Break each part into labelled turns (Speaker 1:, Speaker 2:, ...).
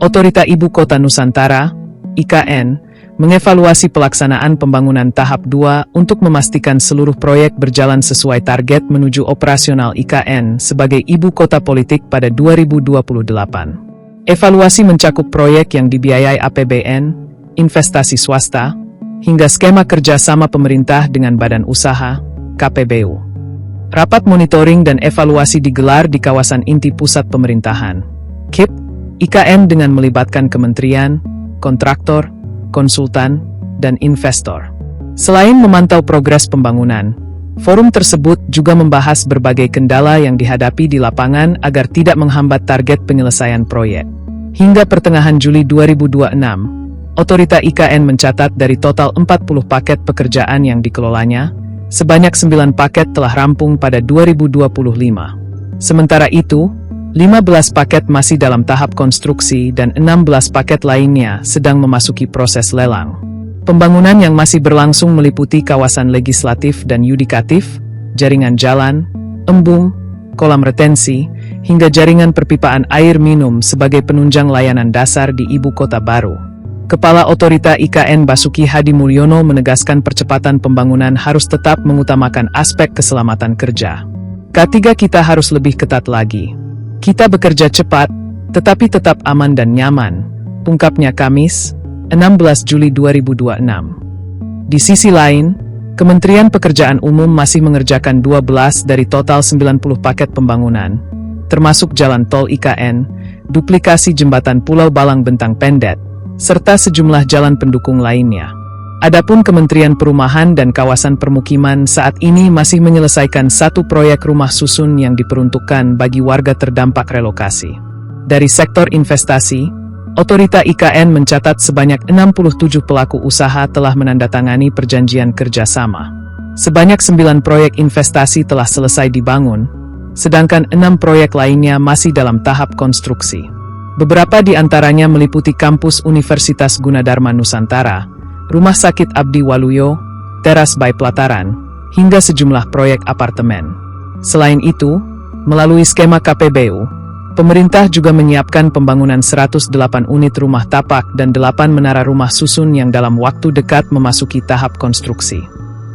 Speaker 1: Otorita Ibu Kota Nusantara, IKN, mengevaluasi pelaksanaan pembangunan tahap 2 untuk memastikan seluruh proyek berjalan sesuai target menuju operasional IKN sebagai ibu kota politik pada 2028. Evaluasi mencakup proyek yang dibiayai APBN, investasi swasta, hingga skema kerjasama pemerintah dengan badan usaha, KPBU. Rapat monitoring dan evaluasi digelar di kawasan inti pusat pemerintahan, KIP, IKN dengan melibatkan kementerian, kontraktor, konsultan, dan investor. Selain memantau progres pembangunan, forum tersebut juga membahas berbagai kendala yang dihadapi di lapangan agar tidak menghambat target penyelesaian proyek. Hingga pertengahan Juli 2026, Otorita IKN mencatat dari total 40 paket pekerjaan yang dikelolanya, sebanyak 9 paket telah rampung pada 2025. Sementara itu, 15 paket masih dalam tahap konstruksi dan 16 paket lainnya sedang memasuki proses lelang. Pembangunan yang masih berlangsung meliputi kawasan legislatif dan yudikatif, jaringan jalan, embung, kolam retensi, hingga jaringan perpipaan air minum sebagai penunjang layanan dasar di ibu kota baru. Kepala Otorita IKN Basuki Hadi Mulyono menegaskan percepatan pembangunan harus tetap mengutamakan aspek keselamatan kerja. K3 kita harus lebih ketat lagi. Kita bekerja cepat, tetapi tetap aman dan nyaman, ungkapnya Kamis, 16 Juli 2026. Di sisi lain, Kementerian Pekerjaan Umum masih mengerjakan 12 dari total 90 paket pembangunan, termasuk jalan tol IKN, duplikasi jembatan Pulau Balang Bentang Pendet, serta sejumlah jalan pendukung lainnya. Adapun Kementerian Perumahan dan Kawasan Permukiman saat ini masih menyelesaikan satu proyek rumah susun yang diperuntukkan bagi warga terdampak relokasi. Dari sektor investasi, Otorita IKN mencatat sebanyak 67 pelaku usaha telah menandatangani perjanjian kerjasama. Sebanyak 9 proyek investasi telah selesai dibangun, sedangkan 6 proyek lainnya masih dalam tahap konstruksi. Beberapa di antaranya meliputi kampus Universitas Gunadarma Nusantara, Rumah Sakit Abdi Waluyo, Teras Bay Pelataran, hingga sejumlah proyek apartemen. Selain itu, melalui skema KPBU, pemerintah juga menyiapkan pembangunan 108 unit rumah tapak dan 8 menara rumah susun yang dalam waktu dekat memasuki tahap konstruksi.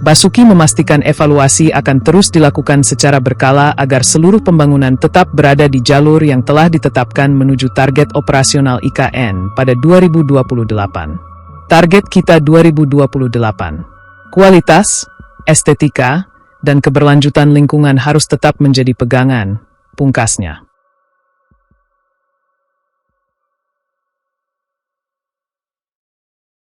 Speaker 1: Basuki memastikan evaluasi akan terus dilakukan secara berkala agar seluruh pembangunan tetap berada di jalur yang telah ditetapkan menuju target operasional IKN pada 2028. Target kita 2028. Kualitas, estetika, dan keberlanjutan lingkungan harus tetap menjadi pegangan, pungkasnya.